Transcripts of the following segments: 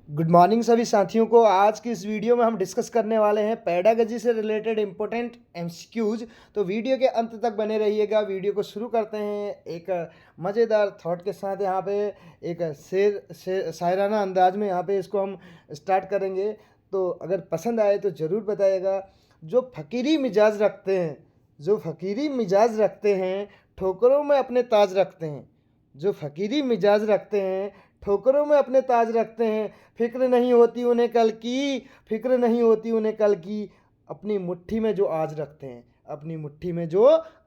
Good morning सभी साथियों को। आज की इस वीडियो में हम डिस्कस करने वाले हैं पेडागोजी से रिलेटेड इंपॉर्टेंट एमसीक्यूज। तो वीडियो के अंत तक बने रहिएगा। वीडियो को शुरू करते हैं एक मज़ेदार थॉट के साथ। यहाँ पे एक शायराना अंदाज में यहाँ पे इसको हम स्टार्ट करेंगे। तो अगर पसंद आए तो ज़रूर बताइएगा। जो फ़कीरी मिजाज रखते हैं, जो फ़कीरी मिजाज रखते हैं, ठोकरों में अपने ताज रखते हैं। जो फ़कीरी मिजाज रखते हैं, ठोकरों में अपने ताज रखते हैं। फिक्र नहीं होती उन्हें कल की, फिक्र नहीं होती उन्हें कल की। अपनी मुट्ठी में जो आज रखते हैं, अपनी मुट्ठी में जो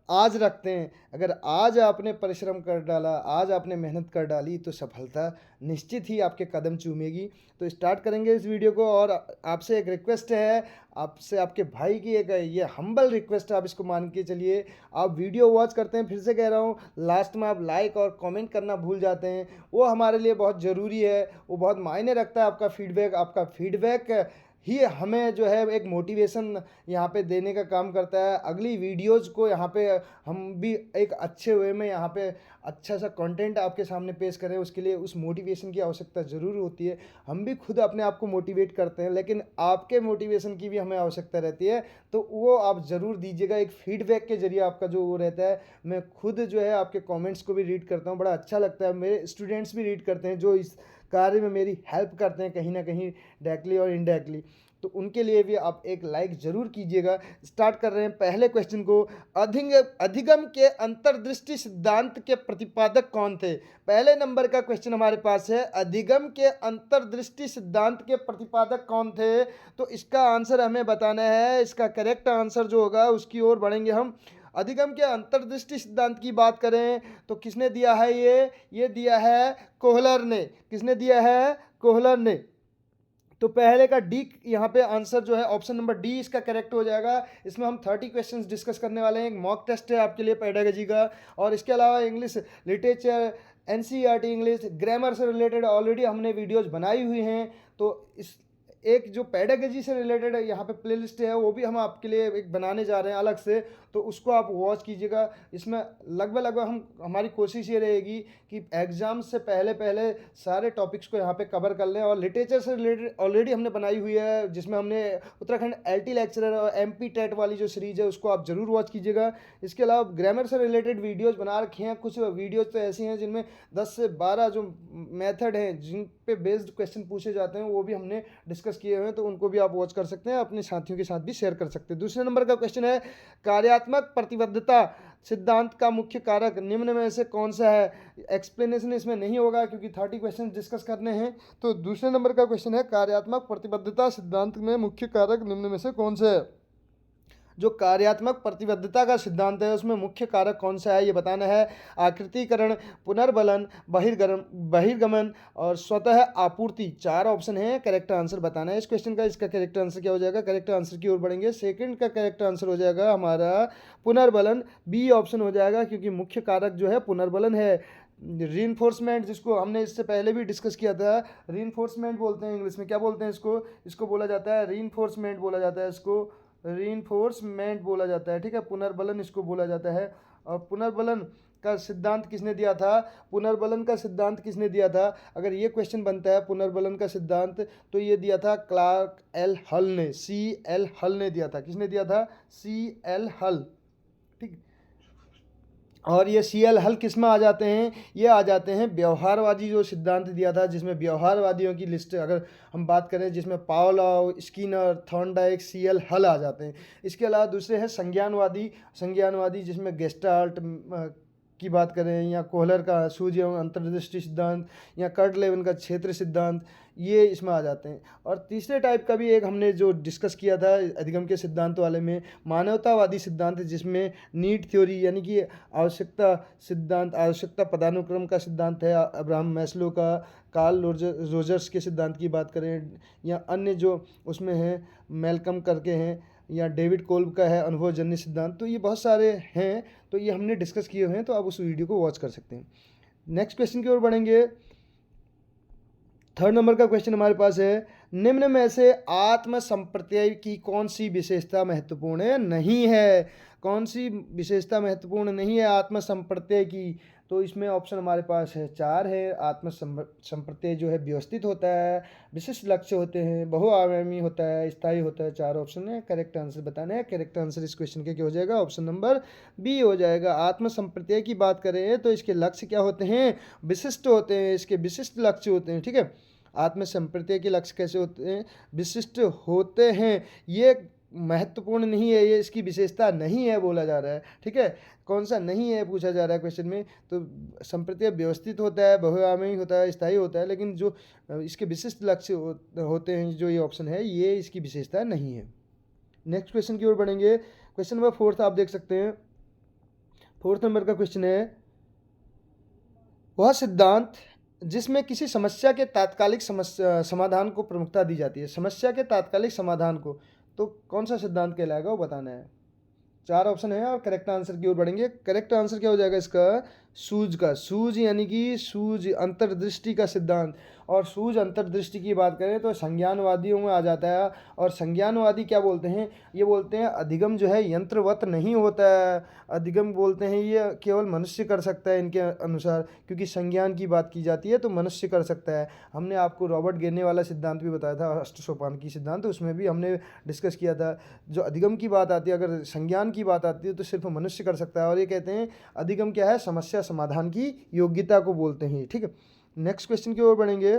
आज रखते हैं। अगर आज आपने परिश्रम कर डाला, आज आपने मेहनत कर डाली, तो सफलता निश्चित ही आपके कदम चूमेगी। तो स्टार्ट करेंगे इस वीडियो को। और आपसे एक रिक्वेस्ट है, आपसे आपके भाई की एक ये हम्बल रिक्वेस्ट है, आप इसको मान के चलिए। आप वीडियो वॉच करते हैं, फिर से कह रहा हूँ, लास्ट में आप लाइक और कमेंट करना भूल जाते हैं। वो हमारे लिए बहुत ज़रूरी है, वो बहुत मायने रखता है। आपका फीडबैक ही हमें जो है एक मोटिवेशन यहाँ पे देने का काम करता है। अगली वीडियोज़ को यहाँ पे हम भी एक अच्छे वे में यहाँ पे अच्छा सा कंटेंट आपके सामने पेश करें, उसके लिए उस मोटिवेशन की आवश्यकता ज़रूर होती है। हम भी खुद अपने आप को मोटिवेट करते हैं, लेकिन आपके मोटिवेशन की भी हमें आवश्यकता रहती है। तो वो आप ज़रूर दीजिएगा। एक फीडबैक के ज़रिए आपका जो वो रहता है, मैं खुद जो है आपके कमेंट्स को भी रीड करता हूँ, बड़ा अच्छा लगता है। मेरे स्टूडेंट्स भी रीड करते हैं जो इस कार्य में मेरी हेल्प करते हैं कहीं ना कहीं, डायरेक्टली और इनडायरेक्टली। तो उनके लिए भी आप एक लाइक ज़रूर कीजिएगा। स्टार्ट कर रहे हैं पहले क्वेश्चन को। अधिगम के अंतर्दृष्टि सिद्धांत के प्रतिपादक कौन थे? पहले नंबर का क्वेश्चन हमारे पास है, अधिगम के अंतर्दृष्टि सिद्धांत के प्रतिपादक कौन थे? तो इसका आंसर हमें बताना है। इसका करेक्ट आंसर जो होगा उसकी ओर बढ़ेंगे हम। अधिगम के अंतर्दृष्टि सिद्धांत की बात करें तो किसने दिया है? ये दिया है कोहलर ने। किसने दिया है? कोहलर ने। तो पहले का डी यहाँ पे आंसर जो है ऑप्शन नंबर डी इसका करेक्ट हो जाएगा। इसमें हम 30 क्वेश्चंस डिस्कस करने वाले हैं। एक मॉक टेस्ट है आपके लिए पेडागोजी का। और इसके अलावा English literature, NCERT English, grammar से रिलेटेड ऑलरेडी हमने वीडियोज़ बनाई हुई हैं। तो इस एक जो पेडागोजी से रिलेटेड यहाँ पे प्लेलिस्ट है, वो भी हम आपके लिए एक बनाने जा रहे हैं अलग से। तो उसको आप वॉच कीजिएगा। इसमें लगभग हमारी कोशिश ये रहेगी कि एग्ज़ाम से पहले पहले सारे टॉपिक्स को यहाँ पे कवर कर लें। और लिटरेचर से रिलेटेड ऑलरेडी हमने बनाई हुई है, जिसमें हमने उत्तराखंड एलटी लेक्चरर और एमपी टेट वाली जो सीरीज़ है उसको आप ज़रूर वॉच कीजिएगा। इसके अलावा ग्रामर से रिलेटेड वीडियोज़ बना रखे हैं। कुछ वीडियोज़ तो ऐसी हैं जिनमें 10 से 12 जो मेथड हैं जिन पे बेस्ड क्वेश्चन पूछे जाते हैं, वो भी हमने डिस्कस किए हुए हैं। तो उनको भी आप वॉच कर सकते हैं, अपने साथियों के साथ भी शेयर कर सकते हैं। दूसरे नंबर का क्वेश्चन है, कार्यात्मक प्रतिबद्धता सिद्धांत का मुख्य कारक निम्न में से कौन सा है? एक्सप्लेनेशन इसमें नहीं होगा क्योंकि 30 क्वेश्चन डिस्कस करने हैं। तो दूसरे नंबर का क्वेश्चन है, कार्यात्मक प्रतिबद्धता सिद्धांत में मुख्य कारक निम्न में से कौन सा है? जो कार्यात्मक प्रतिबद्धता का सिद्धांत है उसमें मुख्य कारक कौन सा है ये बताना है। आकृतिकरण, पुनर्बलन, बहिर्गमन और स्वतः आपूर्ति, 4 ऑप्शन है। करेक्ट आंसर बताना है इस क्वेश्चन का। इसका करेक्ट आंसर क्या हो जाएगा? करेक्ट आंसर की ओर बढ़ेंगे। सेकंड का करेक्ट आंसर हो जाएगा हमारा पुनर्बलन, बी ऑप्शन हो जाएगा, क्योंकि मुख्य कारक जो है पुनर्बलन है। रीइंफोर्समेंट, जिसको हमने इससे पहले भी डिस्कस किया था, रीइंफोर्समेंट बोलते हैं इंग्लिश में। क्या बोलते हैं इसको? इसको बोला जाता है रीइंफोर्समेंट बोला जाता है, इसको रीइंफोर्समेंट बोला जाता है। ठीक है, पुनर्बलन इसको बोला जाता है। और पुनर्बलन का सिद्धांत किसने दिया था? पुनर्बलन का सिद्धांत किसने दिया था? अगर ये क्वेश्चन बनता है पुनर्बलन का सिद्धांत, तो ये दिया था क्लार्क एल हल ने, C.L. हल ने दिया था। किसने दिया था? C.L. हल। ठीक। और ये C.L. हल किस में आ जाते हैं? ये आ जाते हैं व्यवहारवादी जो सिद्धांत दिया था, जिसमें व्यवहारवादियों की लिस्ट अगर हम बात करें, जिसमें पावलोव, स्किनर, थॉर्नडाइक, C.L. हल आ जाते हैं। इसके अलावा दूसरे हैं संज्ञानवादी, जिसमें गेस्टाल्ट की बात करें, या कोहलर का सूझ एवं अंतर्दृष्टि सिद्धांत, या कर्ट लेविन का क्षेत्र सिद्धांत, ये इसमें आ जाते हैं। और तीसरे टाइप का भी एक हमने जो डिस्कस किया था अधिगम के सिद्धांत वाले में, मानवतावादी सिद्धांत, जिसमें नीड थ्योरी यानी कि आवश्यकता पदानुक्रम का सिद्धांत है, अब्राहम मैस्लो का। कार्ल रोजर्स के सिद्धांत की बात करें, या अन्य जो उसमें हैं मेलकम करके हैं, या डेविड कोल्ब का है अनुभवजन्य सिद्धांत। तो ये बहुत सारे हैं, तो ये हमने डिस्कस किए हुए हैं, तो आप उस वीडियो को वॉच कर सकते हैं। नेक्स्ट क्वेश्चन की ओर बढ़ेंगे। थर्ड नंबर का क्वेश्चन हमारे पास है, निम्न में से आत्म संप्रत्यय की कौन सी विशेषता महत्वपूर्ण नहीं है? कौन सी विशेषता महत्वपूर्ण नहीं है आत्म संप्रत्यय की? तो इसमें ऑप्शन हमारे पास है 4 है। आत्म संप्रत्यय जो है व्यवस्थित होता है, विशिष्ट लक्ष्य होते हैं, बहुआयामी होता है, स्थायी होता है। 4 ऑप्शन है, करेक्ट आंसर बताना है। करेक्ट आंसर इस क्वेश्चन के क्या हो जाएगा? ऑप्शन नंबर बी हो जाएगा। आत्म संप्रत्यय की बात करें तो इसके लक्ष्य क्या होते हैं? विशिष्ट होते हैं, इसके विशिष्ट लक्ष्य होते हैं। ठीक है, आत्म संप्रत्यय के लक्ष्य कैसे होते हैं? विशिष्ट होते हैं। ये महत्वपूर्ण नहीं है, ये इसकी विशेषता नहीं है बोला जा रहा है। ठीक है, कौन सा नहीं है पूछा जा रहा है क्वेश्चन में। तो संप्रत्यय व्यवस्थित होता है, बहुआयामी होता है, स्थायी होता है, लेकिन जो इसके विशिष्ट लक्ष्य होते हैं, जो ये ऑप्शन है, ये इसकी विशेषता नहीं है। नेक्स्ट क्वेश्चन की ओर बढ़ेंगे। क्वेश्चन नंबर 4 आप देख सकते हैं। 4 नंबर का क्वेश्चन है, वह सिद्धांत जिसमें किसी समस्या के तात्कालिक समाधान को प्रमुखता दी जाती है। समस्या के तात्कालिक समाधान को, तो कौन सा सिद्धांत कहलाएगा वो बताना है। 4 ऑप्शन है और करेक्ट आंसर की ओर बढ़ेंगे। करेक्ट आंसर क्या हो जाएगा इसका? सूझ का। सूझ यानी कि सूझ अंतर्दृष्टि का सिद्धांत। और सूझ अंतर्दृष्टि की बात करें तो संज्ञानवादियों में आ जाता है। और संज्ञानवादी क्या बोलते हैं? ये बोलते हैं अधिगम जो है यंत्रवत नहीं होता है। अधिगम बोलते हैं ये केवल मनुष्य कर सकता है इनके अनुसार, क्योंकि संज्ञान की बात की जाती है तो मनुष्य कर सकता है। हमने आपको रॉबर्ट गेने वाला सिद्धांत भी बताया था, अष्ट सोपान की सिद्धांत, उसमें भी हमने डिस्कस किया था। जो अधिगम की बात आती है, अगर संज्ञान की बात आती है तो सिर्फ मनुष्य कर सकता है। और ये कहते हैं अधिगम क्या है? समस्या समाधान की योग्यता को बोलते हैं। ठीक है, नेक्स्ट क्वेश्चन की ओर बढ़ेंगे।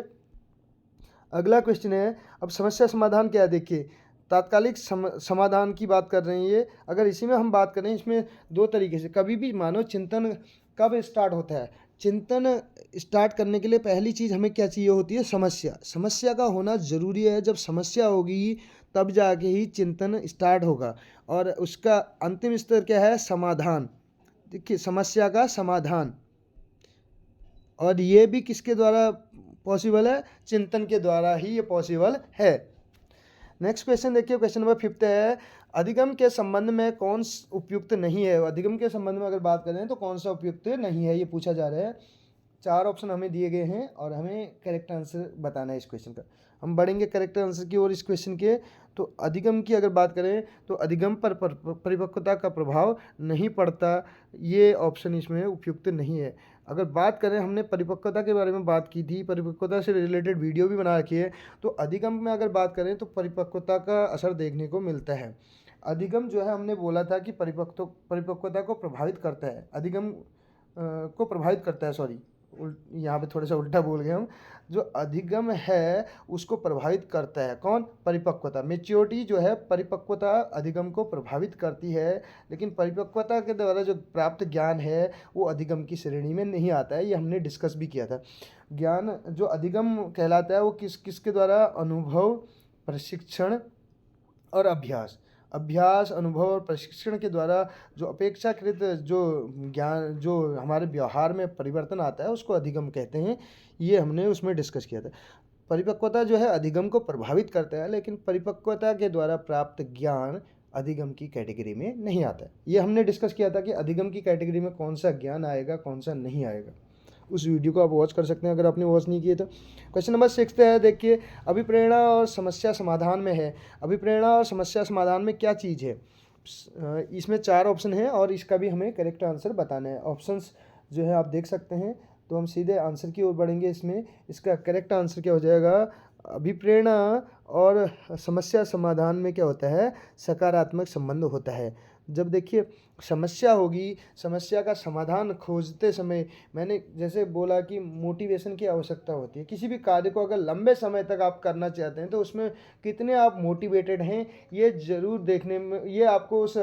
अगला क्वेश्चन है, अब समस्या समाधान क्या है देखिए। तात्कालिक समाधान की बात कर रहे हैं ये। अगर इसी में हम बात करें, इसमें 2 तरीके से कभी भी मानव चिंतन कब स्टार्ट होता है? चिंतन स्टार्ट करने के लिए पहली चीज़ हमें क्या चाहिए होती है? समस्या। समस्या का होना ज़रूरी है। जब समस्या होगी तब जाके ही चिंतन स्टार्ट होगा। और उसका अंतिम स्तर क्या है? समाधान। देखिए, समस्या का समाधान, और ये भी किसके द्वारा पॉसिबल है? चिंतन के द्वारा ही ये पॉसिबल है। नेक्स्ट क्वेश्चन देखिए, क्वेश्चन नंबर 5 है, अधिगम के संबंध में कौन उपयुक्त नहीं है? अधिगम के संबंध में अगर बात करें तो कौन सा उपयुक्त नहीं है, ये पूछा जा रहा है। 4 ऑप्शन हमें दिए गए हैं और हमें करेक्ट आंसर बताना है इस क्वेश्चन का। हम बढ़ेंगे करेक्ट आंसर की ओर इस क्वेश्चन के। तो अधिगम की अगर बात करें तो अधिगम पर परिपक्वता का प्रभाव नहीं पड़ता, ये ऑप्शन इसमें उपयुक्त नहीं है। अगर बात करें, हमने परिपक्वता के बारे में बात की थी, परिपक्वता से रिलेटेड वीडियो भी बना रखी है। तो अधिगम में अगर बात करें तो परिपक्वता का असर देखने को मिलता है। अधिगम जो है, हमने बोला था कि परिपक्वता को प्रभावित करता है। अधिगम को प्रभावित करता है, सॉरी, यहाँ पे थोड़ा सा उल्टा बोल गए हम। जो अधिगम है उसको प्रभावित करता है कौन? परिपक्वता। मेच्योरिटी जो है, परिपक्वता अधिगम को प्रभावित करती है, लेकिन परिपक्वता के द्वारा जो प्राप्त ज्ञान है वो अधिगम की श्रेणी में नहीं आता है। ये हमने डिस्कस भी किया था। ज्ञान जो अधिगम कहलाता है वो किसके द्वारा? अनुभव, प्रशिक्षण और अभ्यास। अभ्यास, अनुभव और प्रशिक्षण के द्वारा जो अपेक्षाकृत जो ज्ञान, जो हमारे व्यवहार में परिवर्तन आता है, उसको अधिगम कहते हैं। ये हमने उसमें डिस्कस किया था। परिपक्वता जो है अधिगम को प्रभावित करता है, लेकिन परिपक्वता के द्वारा प्राप्त ज्ञान अधिगम की कैटेगरी में नहीं आता है। ये हमने डिस्कस किया था कि अधिगम की कैटेगरी में कौन सा ज्ञान आएगा, कौन सा नहीं आएगा। उस वीडियो को आप वॉच कर सकते हैं अगर आपने वॉच नहीं किए तो। क्वेश्चन नंबर 6 है, देखिए, अभिप्रेरणा और समस्या समाधान में है। अभिप्रेरणा और समस्या समाधान में क्या चीज़ है? इसमें 4 ऑप्शन है और इसका भी हमें करेक्ट आंसर बताना है। ऑप्शंस जो है आप देख सकते हैं, तो हम सीधे आंसर की ओर बढ़ेंगे। इसमें इसका करेक्ट आंसर क्या हो जाएगा? अभिप्रेरणा और समस्या समाधान में क्या होता है? सकारात्मक संबंध होता है। जब देखिए समस्या होगी, समस्या का समाधान खोजते समय मैंने जैसे बोला कि मोटिवेशन की आवश्यकता होती है। किसी भी कार्य को अगर लंबे समय तक आप करना चाहते हैं तो उसमें कितने आप मोटिवेटेड हैं ये ज़रूर देखने में, ये आपको उस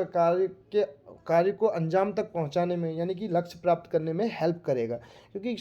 कार्य को अंजाम तक पहुंचाने में, यानी कि लक्ष्य प्राप्त करने में हेल्प करेगा। क्योंकि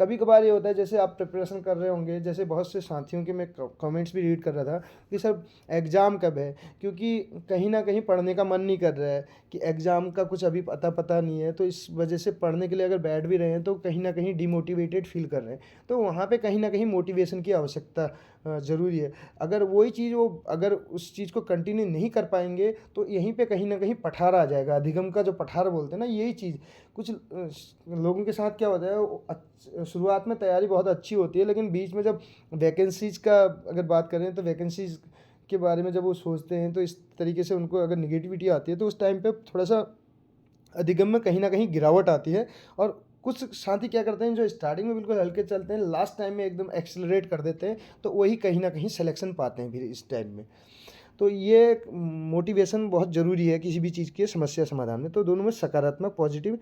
कभी कभार ये होता है, जैसे आप प्रिपरेशन कर रहे होंगे, जैसे बहुत से साथियों के मैं कमेंट्स भी रीड कर रहा था कि सर एग्ज़ाम कब है, क्योंकि कहीं ना कहीं पढ़ने का मन नहीं कर रहा है, कि एग्ज़ाम का कुछ अभी पता नहीं है, तो इस वजह से पढ़ने के लिए अगर बैठ भी रहे हैं तो कहीं ना कहीं डिमोटिवेटेड फील कर रहे हैं। तो वहाँ पे कहीं ना कहीं मोटिवेशन की आवश्यकता ज़रूरी है। अगर वही चीज़ वो अगर उस चीज़ को कंटिन्यू नहीं कर पाएंगे तो यहीं पे कहीं ना कहीं पठार आ जाएगा। अधिगम का जो पठार बोलते हैं ना, यही चीज़ कुछ लोगों के साथ क्या होता है, शुरुआत में तैयारी बहुत अच्छी होती है, लेकिन बीच में जब वैकेंसीज़ का अगर बात करें तो वैकेंसीज़ के बारे में जब वो सोचते हैं तो इस तरीके से उनको अगर निगेटिविटी आती है तो उस टाइम पे थोड़ा सा अधिगम में कहीं ना कहीं गिरावट आती है और कुछ साथी क्या करते हैं, जो स्टार्टिंग में बिल्कुल हल्के चलते हैं, लास्ट टाइम में एकदम एक्सेलरेट कर देते हैं, तो वही कहीं ना कहीं सिलेक्शन पाते हैं फिर इस टाइम में। तो ये मोटिवेशन बहुत ज़रूरी है किसी भी चीज़ के समस्या समाधान में। तो दोनों में सकारात्मक पॉजिटिव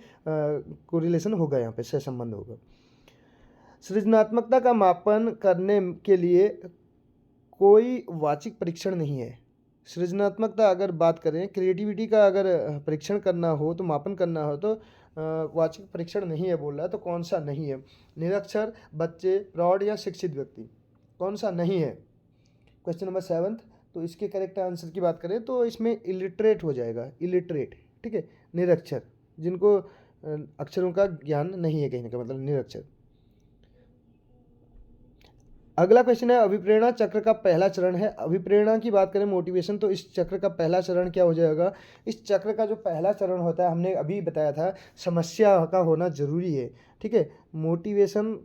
कोरिलेशन होगा, यहाँ पे सहसंबंध होगा। सृजनात्मकता का मापन करने के लिए कोई वाचिक परीक्षण नहीं है। सृजनात्मकता अगर बात करें, क्रिएटिविटी का अगर परीक्षण करना हो तो मापन करना हो तो वाचिक परीक्षण नहीं है बोल रहा है, तो कौन सा नहीं है? निरक्षर, बच्चे, प्रौढ़ या शिक्षित व्यक्ति, कौन सा नहीं है? Question number 7। तो इसके करेक्ट आंसर की बात करें तो इसमें इलिटरेट हो जाएगा, इलिटरेट, ठीक है, निरक्षर, जिनको अक्षरों का ज्ञान नहीं है, कहने का मतलब निरक्षर। अगला क्वेश्चन है, अभिप्रेरणा चक्र का पहला चरण है। अभिप्रेरणा की बात करें, मोटिवेशन, तो इस चक्र का पहला चरण क्या हो जाएगा? इस चक्र का जो पहला चरण होता है, हमने अभी बताया था, समस्या का होना जरूरी है, ठीक है। मोटिवेशन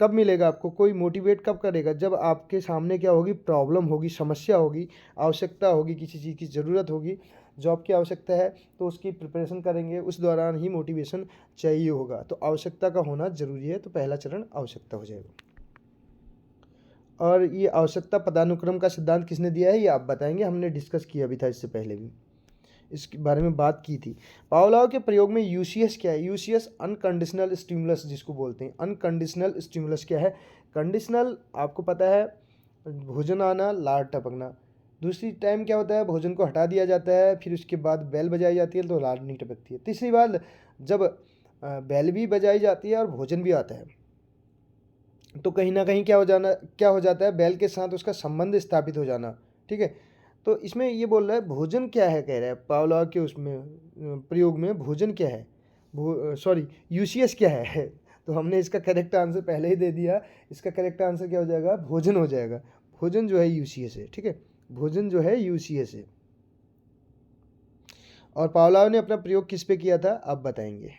कब मिलेगा आपको, कोई मोटिवेट कब करेगा? जब आपके सामने क्या होगी, प्रॉब्लम होगी, समस्या होगी, आवश्यकता होगी, किसी चीज़ की ज़रूरत होगी, जॉब की आवश्यकता है तो उसकी प्रिपरेशन करेंगे, उस दौरान ही मोटिवेशन चाहिए होगा। तो आवश्यकता का होना जरूरी है, तो पहला चरण आवश्यकता हो जाएगा। और ये आवश्यकता पदानुक्रम का सिद्धांत किसने दिया है, ये आप बताएंगे, हमने डिस्कस किया भी था इससे पहले भी, इसके बारे में बात की थी। पावलोव के प्रयोग में यूसीएस क्या है? यूसीएस अनकंडीशनल स्टिमुलस जिसको बोलते हैं। अनकंडीशनल स्टिमुलस क्या है? कंडीशनल आपको पता है, भोजन आना, लार टपकना। दूसरी टाइम क्या होता है, भोजन को हटा दिया जाता है, फिर उसके बाद बेल बजाई जाती है तो लार नहीं टपकती है। तीसरी बार जब बेल भी बजाई जाती है और भोजन भी आता है, तो कहीं ना कहीं क्या हो जाता है, बैल के साथ उसका संबंध स्थापित हो जाना, ठीक है। तो इसमें ये बोल रहा है भोजन क्या है, कह रहा है पावलोव के उसमें प्रयोग में भोजन क्या है, सॉरी यूसीएस क्या है। तो हमने इसका करेक्ट आंसर पहले ही दे दिया, इसका करेक्ट आंसर क्या हो जाएगा, भोजन हो जाएगा। भोजन जो है यूसीएस है, ठीक है, भोजन जो है यूसीएस है। और पावलोव ने अपना प्रयोग किस पे किया था, आप बताएंगे।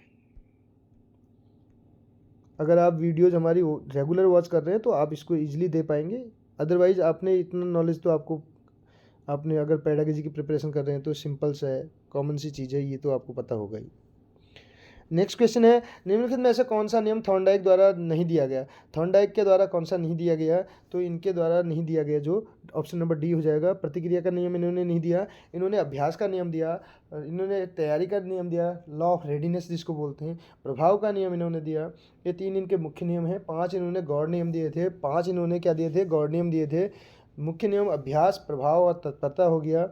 अगर आप वीडियोज़ हमारी रेगुलर वॉच कर रहे हैं तो आप इसको ईजिली दे पाएंगे, अदरवाइज़ आपने इतना नॉलेज तो आपने अगर पेडागोजी की प्रिपरेशन कर रहे हैं तो सिंपल सा है, कॉमन सी चीज़ है, ये तो आपको पता होगा ही। नेक्स्ट क्वेश्चन है, निम्नलिखित में से कौन सा नियम थॉर्नडाइक द्वारा नहीं दिया गया? थॉर्नडाइक के द्वारा कौन सा नहीं दिया गया? तो इनके द्वारा नहीं दिया गया, जो ऑप्शन नंबर डी हो जाएगा। प्रतिक्रिया का नियम इन्होंने नहीं दिया, इन्होंने अभ्यास का नियम दिया, इन्होंने तैयारी का नियम दिया, लॉ ऑफ रेडीनेस जिसको बोलते हैं, प्रभाव का नियम इन्होंने दिया। ये 3 इनके मुख्य नियम हैं। 5 इन्होंने गौड़ नियम दिए थे, 5 इन्होंने क्या दिए थे, गौड़ नियम दिए थे। मुख्य नियम अभ्यास, प्रभाव और तत्परता हो गया।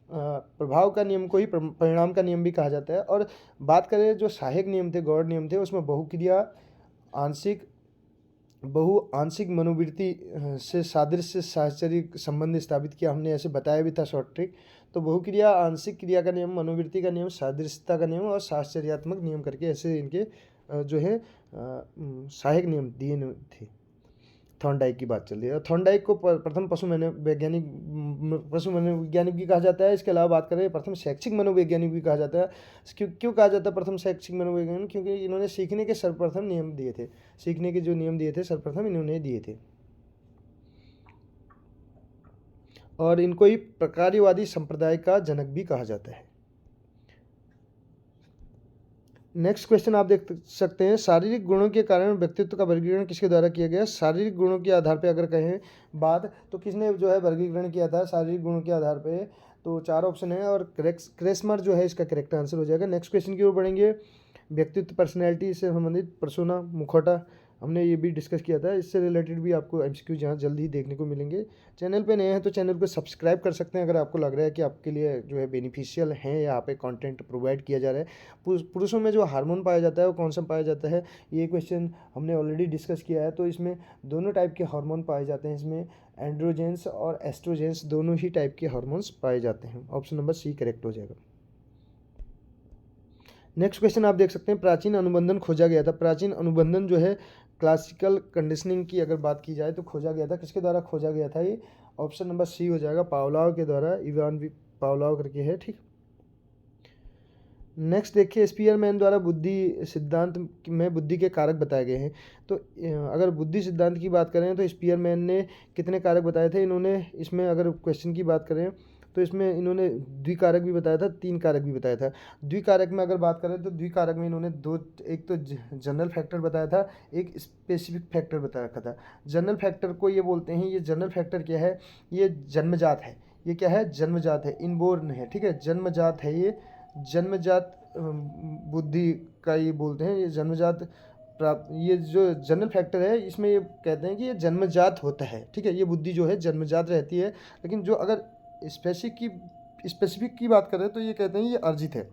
प्रभाव का नियम को ही परिणाम का नियम भी कहा जाता है। और बात करें जो सहायक नियम थे, गौड़ नियम थे, उसमें बहुक्रिया, आंशिक मनोवृत्ति से सादृश्य साहचर्य संबंध स्थापित किया, हमने ऐसे बताया भी था शॉर्ट ट्रिक। तो बहुक्रिया, आंशिक क्रिया का नियम, मनोवृत्ति का नियम, सादृश्यता का नियम और साहचर्यात्मक नियम करके ऐसे इनके जो है सहायक नियम दिए थे। थॉर्नडाइक की बात चल रही है। थॉर्नडाइक को प्रथम पशु मनोवैज्ञानिक भी कहा जाता है। इसके अलावा बात करें, प्रथम शैक्षिक मनोवैज्ञानिक भी कहा जाता है। क्यों कहा जाता है प्रथम शैक्षिक मनोवैज्ञानिक? क्योंकि इन्होंने सीखने के सर्वप्रथम नियम दिए थे, सीखने के जो नियम दिए थे सर्वप्रथम इन्होंने दिए थे। और इनको ही प्रकार्यवादी संप्रदाय का जनक भी कहा जाता है। नेक्स्ट क्वेश्चन आप देख सकते हैं, शारीरिक गुणों के कारण व्यक्तित्व का वर्गीकरण किसके द्वारा किया गया? शारीरिक गुणों के आधार पर अगर कहें बात, तो किसने जो है वर्गीकरण किया था शारीरिक गुणों के आधार पे? तो 4 ऑप्शन है और क्रेस्मर जो है इसका करेक्ट आंसर हो जाएगा। नेक्स्ट क्वेश्चन की ओर बढ़ेंगे। व्यक्तित्व, पर्सनैलिटी से संबंधित पर्सोना, मुखौटा, हमने ये भी डिस्कस किया था। इससे रिलेटेड भी आपको एमसीक्यू यहाँ जल्द ही देखने को मिलेंगे। चैनल पे नए हैं तो चैनल को सब्सक्राइब कर सकते हैं अगर आपको लग रहा है कि आपके लिए जो है बेनिफिशियल है, यहाँ पे कंटेंट प्रोवाइड किया जा रहा है। पुरुषों में जो हार्मोन पाया जाता है वो कौन सा पाया जाता है? ये क्वेश्चन हमने ऑलरेडी डिस्कस किया है। तो इसमें दोनों टाइप के हार्मोन पाए जाते हैं, इसमें एंड्रोजेंस और एस्ट्रोजेंस दोनों ही टाइप के हार्मोन्स पाए जाते हैं। ऑप्शन नंबर सी करेक्ट हो जाएगा। नेक्स्ट क्वेश्चन आप देख सकते हैं, प्राचीन अनुबंधन खोजा गया था। प्राचीन अनुबंधन जो है क्लासिकल कंडीशनिंग की अगर बात की जाए तो खोजा गया था, किसके द्वारा खोजा गया था? ये ऑप्शन नंबर सी हो जाएगा, पावलोव के द्वारा, इवान पावलोव करके है, ठीक। नेक्स्ट देखिए, स्पीयरमैन द्वारा बुद्धि सिद्धांत में बुद्धि के कारक बताए गए हैं। तो अगर बुद्धि सिद्धांत की बात करें तो स्पीयरमैन ने कितने कारक बताए थे? इन्होंने इसमें अगर क्वेश्चन की बात करें तो इसमें इन्होंने द्विकारक भी बताया था, 3 कारक भी बताया था। द्विकारक में अगर बात करें तो द्विकारक में इन्होंने दो, एक तो जनरल फैक्टर बताया था, एक स्पेसिफिक फैक्टर बताया था। जनरल फैक्टर को ये बोलते हैं, ये जनरल फैक्टर क्या है, ये जन्मजात है। ये क्या है, जन्मजात है, इनबोर्न है, ठीक है, जन्मजात है। ये जन्मजात बुद्धि का ये बोलते हैं, ये जन्मजात प्राप्त, ये जो जनरल फैक्टर है इसमें ये कहते हैं कि ये जन्मजात होता है, ठीक है, ये बुद्धि जो है जन्मजात रहती है। लेकिन जो अगर स्पेसिफिक की बात करें तो ये कहते हैं ये अर्जित है,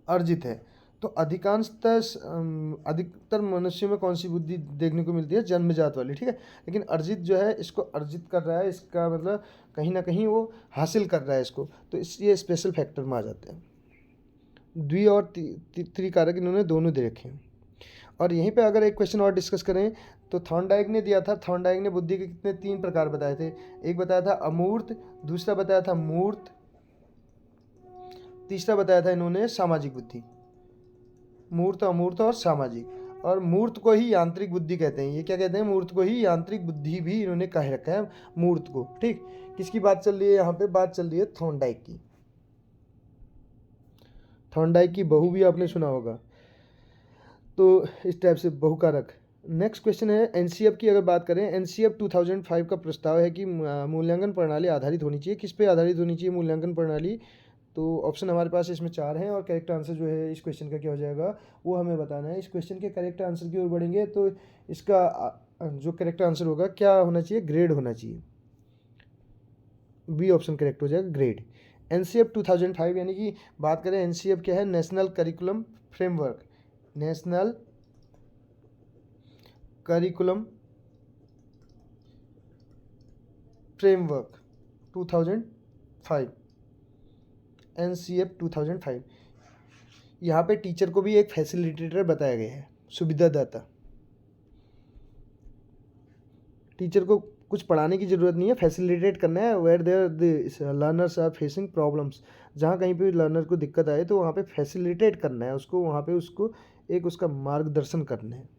अर्जित है। तो अधिकतर मनुष्यों में कौन सी बुद्धि देखने को मिलती है, जन्मजात वाली, ठीक है। लेकिन अर्जित जो है, इसको अर्जित कर रहा है, इसका मतलब कहीं ना कहीं वो हासिल कर रहा है इसको, तो ये स्पेशल फैक्टर में आ जाते हैं। द्वि और त्रिकारक इन्होंने दोनों दे रखे हैं। और यहीं पे अगर एक क्वेश्चन और डिस्कस करें तो थॉर्नडाइक ने दिया था, थॉर्नडाइक ने बुद्धि के कितने 3 प्रकार बताए थे। एक बताया था अमूर्त, दूसरा बताया था मूर्त, तीसरा बताया था इन्होंने सामाजिक बुद्धि। मूर्त, अमूर्त और सामाजिक। और मूर्त को ही यांत्रिक बुद्धि कहते हैं। ये क्या कहते हैं, मूर्त को ही यांत्रिक बुद्धि भी इन्होंने कह रखा है, मूर्त को, ठीक। किसकी बात चल रही है यहाँ पे, बात चल रही है थॉर्नडाइक की। थॉर्नडाइक की बहू भी आपने सुना होगा। तो इस टाइप से बहुकारक। नेक्स्ट क्वेश्चन है एनसीएफ की अगर बात करें, एनसीएफ 2005 का प्रस्ताव है कि मूल्यांकन प्रणाली आधारित होनी चाहिए। किस पे आधारित होनी चाहिए मूल्यांकन प्रणाली, तो ऑप्शन हमारे पास इसमें 4 हैं और करेक्ट आंसर जो है इस क्वेश्चन का क्या हो जाएगा वो हमें बताना है। इस क्वेश्चन के करेक्ट आंसर की ओर बढ़ेंगे तो इसका जो करेक्ट आंसर होगा क्या होना चाहिए, ग्रेड होना चाहिए। बी ऑप्शन करेक्ट हो जाएगा, ग्रेड। एनसीएफ 2005 यानी कि बात करें एनसीएफ क्या है, national curriculum framework, national curriculum framework 2005, NCF 2005। यहाँ पे टीचर को भी एक फैसिलिटेटर बताया गया है, सुविधादाता। टीचर को कुछ पढ़ाने की ज़रूरत नहीं है, फैसिलिटेट करना है। Where there the learners are facing problems, जहाँ कहीं पे लर्नर को दिक्कत आए तो वहाँ पे फैसिलिटेट करना है उसको, वहाँ पे उसको एक उसका मार्गदर्शन करना है।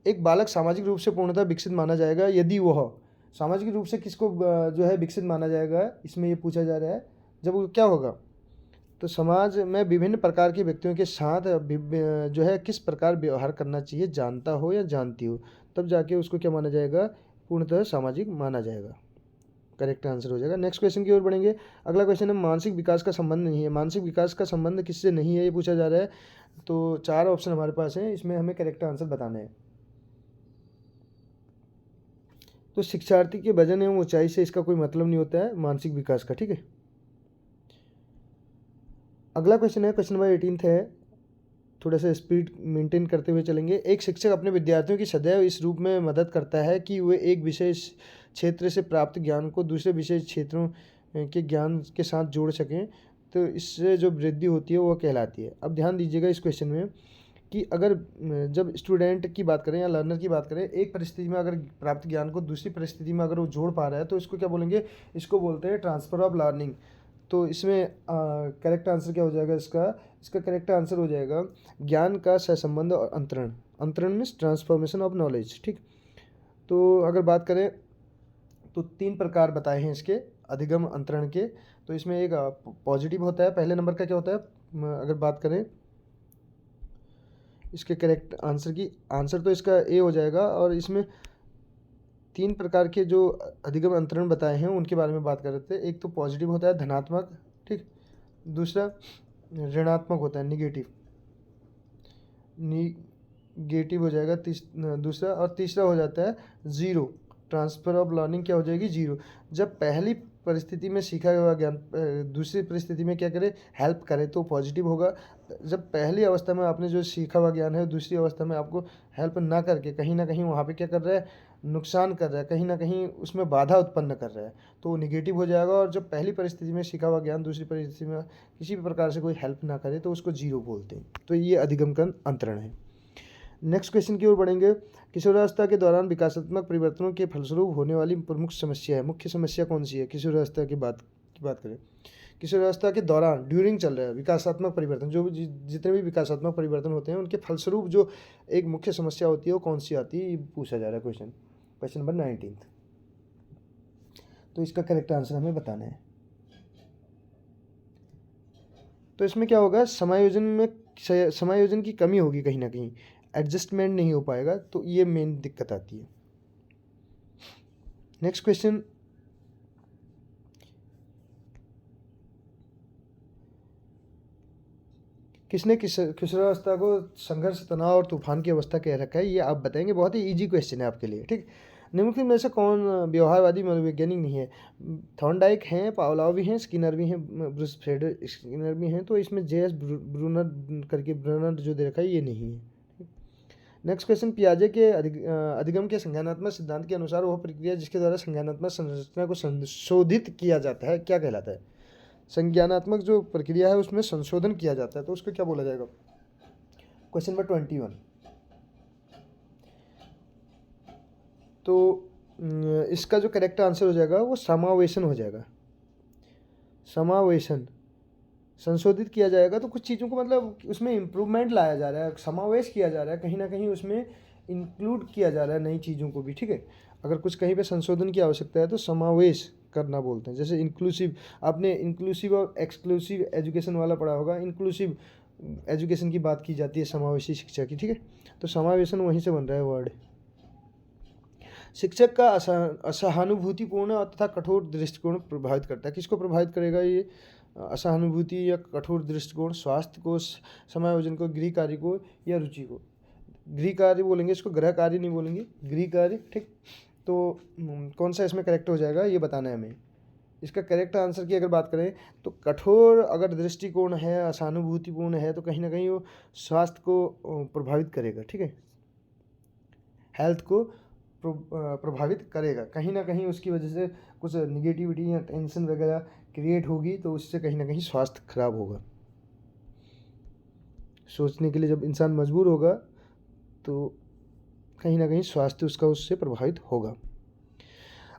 एक बालक सामाजिक रूप से पूर्णतः विकसित माना जाएगा यदि वह, सामाजिक रूप से किसको जो है विकसित माना जाएगा, इसमें ये पूछा जा रहा है। जब वो क्या होगा, तो समाज में विभिन्न प्रकार के व्यक्तियों के साथ जो है किस प्रकार व्यवहार करना चाहिए जानता हो या जानती हो, तब जाके उसको क्या माना जाएगा, पूर्णतः सामाजिक माना जाएगा। करेक्ट आंसर हो जाएगा। नेक्स्ट क्वेश्चन की ओर बढ़ेंगे। अगला क्वेश्चन है मानसिक विकास का संबंध नहीं है। मानसिक विकास का संबंध किससे नहीं है ये पूछा जा रहा है। तो 4 ऑप्शन हमारे पास हैं, इसमें हमें करेक्ट आंसर बताना है। तो शिक्षार्थी के वजन एवं ऊंचाई से इसका कोई मतलब नहीं होता है मानसिक विकास का, ठीक है। अगला क्वेश्चन है, क्वेश्चन नंबर 18 है, थोड़ा सा स्पीड मेंटेन करते हुए चलेंगे। एक शिक्षक अपने विद्यार्थियों की सदैव इस रूप में मदद करता है कि वे एक विशेष क्षेत्र से प्राप्त ज्ञान को दूसरे विशेष क्षेत्रों के ज्ञान के साथ जोड़ सकें, तो इससे जो वृद्धि होती है वो कहलाती है। अब ध्यान दीजिएगा इस क्वेश्चन में कि अगर जब स्टूडेंट की बात करें या लर्नर की बात करें, एक परिस्थिति में अगर प्राप्त ज्ञान को दूसरी परिस्थिति में अगर वो जोड़ पा रहा है तो इसको क्या बोलेंगे, इसको बोलते हैं ट्रांसफ़र ऑफ लर्निंग। तो इसमें करेक्ट आंसर क्या हो जाएगा इसका करेक्ट आंसर हो जाएगा ज्ञान का सहसंबंध और अंतरण। अंतरण मीन्स ट्रांसफॉर्मेशन ऑफ नॉलेज, ठीक। तो अगर बात करें तो 3 प्रकार बताए हैं इसके अधिगम अंतरण के। तो इसमें एक पॉजिटिव होता है, पहले नंबर का क्या होता है, अगर बात करें इसके करेक्ट आंसर की, आंसर तो इसका ए हो जाएगा। और इसमें 3 प्रकार के जो अधिगम अंतरण बताए हैं उनके बारे में बात कर रहे थे। एक तो पॉजिटिव होता है, धनात्मक, ठीक। दूसरा ऋणात्मक होता है, निगेटिव हो जाएगा दूसरा। और तीसरा हो जाता है ज़ीरो, ट्रांसफ़र ऑफ लर्निंग क्या हो जाएगी, ज़ीरो। जब पहली परिस्थिति में सीखा हुआ ज्ञान दूसरी परिस्थिति में क्या करे, हेल्प करे तो पॉजिटिव होगा। जब पहली अवस्था में आपने जो सीखा हुआ ज्ञान है दूसरी अवस्था में आपको हेल्प ना करके कहीं ना कहीं वहाँ पे क्या कर रहा है, नुकसान कर रहा है, कहीं ना कहीं उसमें बाधा उत्पन्न कर रहा है, तो वो निगेटिव हो जाएगा। और जब पहली परिस्थिति में सीखा हुआ ज्ञान दूसरी परिस्थिति में किसी भी प्रकार से कोई हेल्प ना करे तो उसको ज़ीरो बोलते हैं। तो ये अधिगम का अंतरण है। नेक्स्ट क्वेश्चन की ओर बढ़ेंगे। किशोरावस्था के दौरान विकासात्मक परिवर्तनों के फलस्वरूप होने वाली प्रमुख समस्या है, मुख्य समस्या कौन सी है किशोरावस्था की बात करें। किशोरावस्था के दौरान ड्यूरिंग चल रहा है विकासात्मक परिवर्तन, जो भी जितने भी विकासात्मक परिवर्तन होते हैं उनके फलस्वरूप जो एक मुख्य समस्या होती है वो कौन सी आती है, ये पूछा जा रहा है क्वेश्चन नंबर 19। तो इसका करेक्ट आंसर हमें बताना है। तो इसमें क्या होगा, समायोजन की कमी होगी, कहीं ना कहीं एडजस्टमेंट नहीं हो पाएगा, तो ये मेन दिक्कत आती है। नेक्स्ट क्वेश्चन, किसने किशोरावस्था को संघर्ष, तनाव और तूफान की अवस्था कह रखा है, ये आप बताएंगे। बहुत ही इजी क्वेश्चन है आपके लिए, ठीक। निम्नलिखित में से कौन व्यवहारवादी मनोवैज्ञानिक नहीं है? थॉर्नडाइक हैं, पावलोव भी हैं, स्किनर भी हैं, ब्रूस फ्रेडरिक स्किनर भी हैं, तो इसमें जे एस ब्रूनर करके ब्रूनर जो दे रखा है ये नहीं है। नेक्स्ट क्वेश्चन, पियाजे के अधिगम के संज्ञानात्मक सिद्धांत के अनुसार वह प्रक्रिया जिसके द्वारा संज्ञानात्मक संरचना को संशोधित किया जाता है क्या कहलाता है? संज्ञानात्मक जो प्रक्रिया है उसमें संशोधन किया जाता है, तो उसको क्या बोला जाएगा? Question number 21। तो इसका जो करेक्ट आंसर हो जाएगा वो समावेशन हो जाएगा। समावेशन, संशोधित किया जाएगा तो कुछ चीज़ों को मतलब उसमें इम्प्रूवमेंट लाया जा रहा है, समावेश किया जा रहा है, कहीं ना कहीं उसमें इंक्लूड किया जा रहा है नई चीज़ों को भी, ठीक है। अगर कुछ कहीं पे संशोधन की आवश्यकता है तो समावेश करना बोलते हैं। जैसे इंक्लूसिव, आपने इंक्लूसिव और एक्सक्लूसिव एजुकेशन वाला पढ़ा होगा। इंक्लूसिव एजुकेशन की बात की जाती है समावेशी शिक्षा की, ठीक है। तो समावेशन वहीं से बन रहा है वर्ड। शिक्षक का असहानुभूतिपूर्ण तथा कठोर दृष्टिकोण प्रभावित करता है। किसको प्रभावित करेगा ये असहानुभूति या कठोर दृष्टिकोण? स्वास्थ्य को, समायोजन को, गृह कार्य को या रुचि को? गृह कार्य बोलेंगे इसको, गृह कार्य नहीं बोलेंगे, गृह कार्य, ठीक। तो कौन सा इसमें करेक्ट हो जाएगा ये बताना है हमें। इसका करेक्ट आंसर की अगर बात करें तो कठोर अगर दृष्टिकोण है, असहानुभूतिपूर्ण है, तो कहीं ना कहीं वो स्वास्थ्य को प्रभावित करेगा, ठीक है। हेल्थ को प्रभावित करेगा, कहीं ना कहीं उसकी वजह से कुछ निगेटिविटी या टेंशन वगैरह क्रिएट होगी, तो उससे कहीं ना कहीं स्वास्थ्य खराब होगा। सोचने के लिए जब इंसान मजबूर होगा तो कहीं ना कहीं स्वास्थ्य उसका उससे प्रभावित होगा।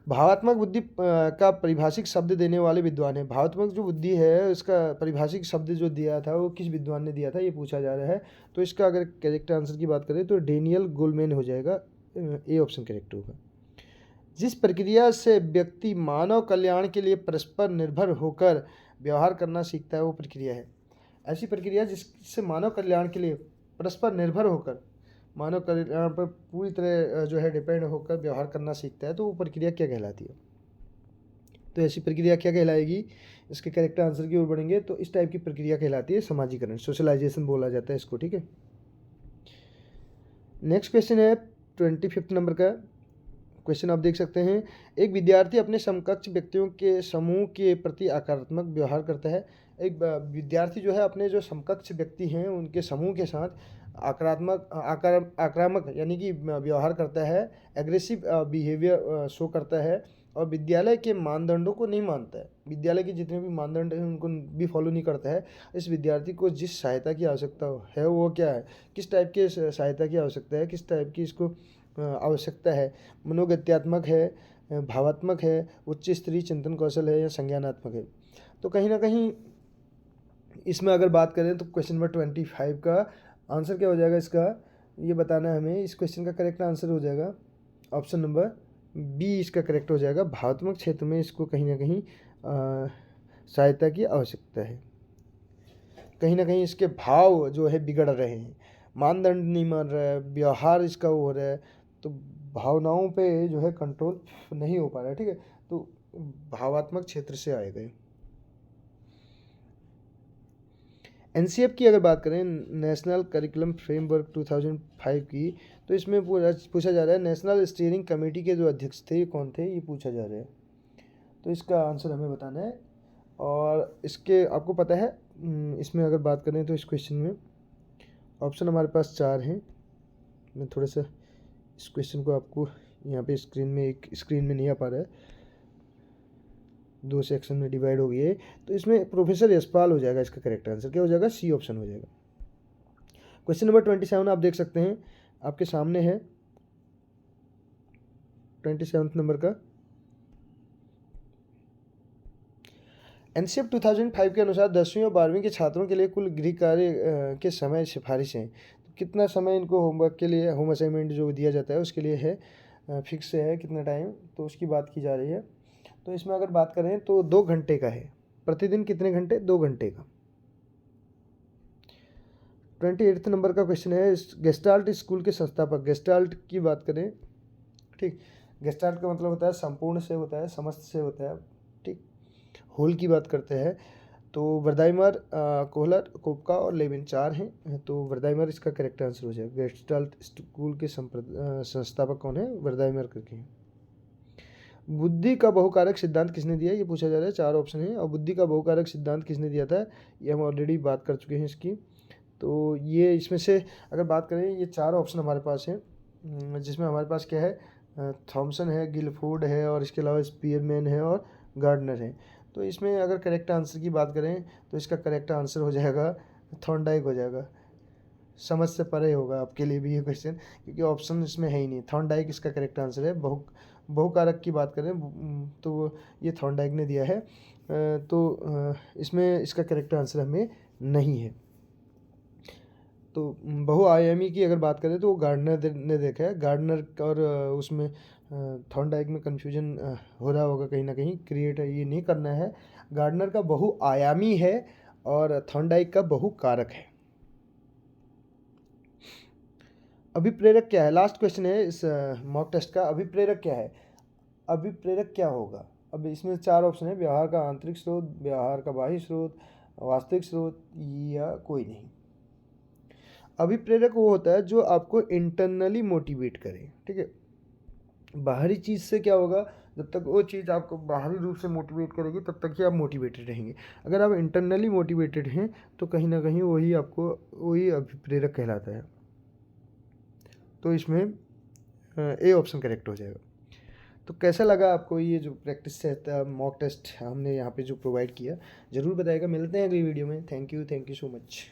भावात्मक बुद्धि का परिभाषिक शब्द देने वाले विद्वान है। भावात्मक जो बुद्धि है उसका परिभाषिक शब्द जो दिया था वो किस विद्वान ने दिया था ये पूछा जा रहा है। तो इसका अगर करेक्ट आंसर की बात करें तो डेनियल गोलमैन हो जाएगा, ए ऑप्शन करेक्ट होगा। जिस प्रक्रिया से व्यक्ति मानव कल्याण के लिए परस्पर निर्भर होकर व्यवहार करना सीखता है वो प्रक्रिया है। ऐसी प्रक्रिया जिससे मानव कल्याण के लिए परस्पर निर्भर होकर मानव कल्याण पर पूरी तरह जो है डिपेंड होकर व्यवहार करना सीखता है, तो वो प्रक्रिया क्या कहलाती है? तो ऐसी प्रक्रिया क्या कहलाएगी? इसके करेक्ट आंसर की ओर बढ़ेंगे तो इस टाइप की प्रक्रिया कहलाती है समाजीकरण, सोशलाइजेशन बोला जाता है इसको, ठीक है। नेक्स्ट क्वेश्चन है 25 नंबर का क्वेश्चन, आप देख सकते हैं। एक विद्यार्थी अपने समकक्ष व्यक्तियों के समूह के प्रति आक्रामक व्यवहार करता है। एक विद्यार्थी जो है अपने जो समकक्ष व्यक्ति हैं उनके समूह के साथ आक्रामक यानी कि व्यवहार करता है, एग्रेसिव बिहेवियर शो करता है और विद्यालय के मानदंडों को नहीं मानता है, विद्यालय के जितने भी मानदंड हैं उनको भी फॉलो नहीं करता है। इस विद्यार्थी को जिस सहायता की आवश्यकता है वो क्या है? किस टाइप की सहायता की आवश्यकता है, किस टाइप की इसको आवश्यकता है? मनोगत्यात्मक है, भावात्मक है, उच्च स्तरीय चिंतन कौशल है या संज्ञानात्मक है? तो कहीं ना कहीं इसमें अगर बात करें तो क्वेश्चन नंबर 25 का आंसर क्या हो जाएगा इसका ये बताना है हमें। इस क्वेश्चन का करेक्ट आंसर हो जाएगा ऑप्शन नंबर बी, इसका करेक्ट हो जाएगा। भावात्मक क्षेत्र में इसको कहीं ना कहीं सहायता की आवश्यकता है। कहीं ना कहीं इसके भाव जो है बिगड़ रहे हैं, मानदंड नहीं मान रहा है, व्यवहार इसका हो रहा है, तो भावनाओं पे जो है कंट्रोल नहीं हो पा रहा है, ठीक है। तो भावात्मक क्षेत्र से आएगा। एनसीएफ की अगर बात करें, नेशनल करिकुलम फ्रेमवर्क 2005 की, तो इसमें पूछा जा रहा है नेशनल स्टीयरिंग कमेटी के जो अध्यक्ष थे ये कौन थे, ये पूछा जा रहा है। तो इसका आंसर हमें बताना है। और इसके आपको पता है इसमें अगर बात करें तो इस क्वेश्चन में ऑप्शन हमारे पास 4 हैं। मैं थोड़ा सा इस क्वेश्चन को आपको यहाँ पे स्क्रीन में नहीं आ पा रहा है, 2 सेक्शन में डिवाइड हो गई है। तो इसमें प्रोफेसर यशपाल हो जाएगा, इसका करेक्ट आंसर क्या हो जाएगा? सी ऑप्शन हो जाएगा। क्वेश्चन नंबर 27 आप देख सकते हैं, आपके सामने है 27 नंबर का। एनसीएफ 2005 के अनुसार 10वीं और 12वीं के छात्रों के लिए कुल गृह कार्य के समय सिफारिश है। तो कितना समय इनको होमवर्क के लिए, होम असाइनमेंट जो दिया जाता है उसके लिए है, फिक्स है कितना टाइम, तो उसकी बात की जा रही है। तो इसमें अगर बात करें तो 2 घंटे का है। प्रतिदिन कितने घंटे? 2 घंटे का। 28 नंबर का क्वेश्चन है, गेस्टाल्ट स्कूल के संस्थापक। गेस्टाल्ट की बात करें, ठीक, गेस्टाल्ट का मतलब होता है संपूर्ण से होता है, समस्त से होता है, ठीक। होल की बात करते हैं तो वर्दाइमर, कोहलर, कोपका और लेविन 4 हैं, तो वर्दाइमर इसका करेक्ट आंसर हो जाएगा। गेस्टाल्ट स्कूल के संस्थापक कौन है? वर्दाइमर करके हैं। बुद्धि का बहुकारक सिद्धांत किसने दिया? ये पूछा जा रहा है, 4 ऑप्शन है। और बुद्धि का बहुकारक सिद्धांत किसने दिया था? ये हम ऑलरेडी बात कर चुके हैं इसकी। तो ये इसमें से अगर बात करें, ये 4 ऑप्शन हमारे पास हैं, जिसमें हमारे पास क्या है, थॉमसन है, गिलफोर्ड है, और इसके अलावा स्पीयरमैन है और गार्डनर है। तो इसमें अगर करेक्ट आंसर की बात करें तो इसका करेक्ट आंसर हो जाएगा थॉर्नडाइक हो जाएगा। समझ से परे होगा आपके लिए भी ये क्वेश्चन, क्योंकि ऑप्शन इसमें है ही नहीं। थॉर्नडाइक इसका करेक्ट आंसर है। बहुकारक की बात करें तो ये थॉर्नडाइक ने दिया है, तो इसमें इसका करेक्ट आंसर हमें नहीं है। तो बहुआयामी की अगर बात करें तो वो गार्डनर ने देखा है। गार्डनर और उसमें थॉर्नडाइक में कन्फ्यूजन हो रहा होगा कहीं ना कहीं, क्रिएट ये नहीं करना है। गार्डनर का बहुआयामी है और थॉर्नडाइक का बहुकारक है। अभिप्रेरक क्या है? लास्ट क्वेश्चन है इस मॉक टेस्ट का। अभिप्रेरक क्या है? अभिप्रेरक क्या होगा? अब इसमें 4 ऑप्शन है, व्यवहार का आंतरिक स्रोत, व्यवहार का बाह्य स्रोत, वास्तविक स्रोत या कोई नहीं। अभिप्रेरक वो होता है जो आपको इंटरनली मोटिवेट करे, ठीक है। बाहरी चीज़ से क्या होगा, जब तक वो चीज़ आपको बाहरी रूप से मोटिवेट करेगी तब तक ही आप मोटिवेटेड रहेंगे। अगर आप इंटरनली मोटिवेटेड हैं तो कहीं ना कहीं वही अभिप्रेरक कहलाता है। तो इसमें ए ऑप्शन करेक्ट हो जाएगा। तो कैसा लगा आपको ये जो प्रैक्टिस है, मॉक टेस्ट हमने यहाँ पे जो प्रोवाइड किया? ज़रूर बताइएगा। मिलते हैं अगली वीडियो में। Thank you so much.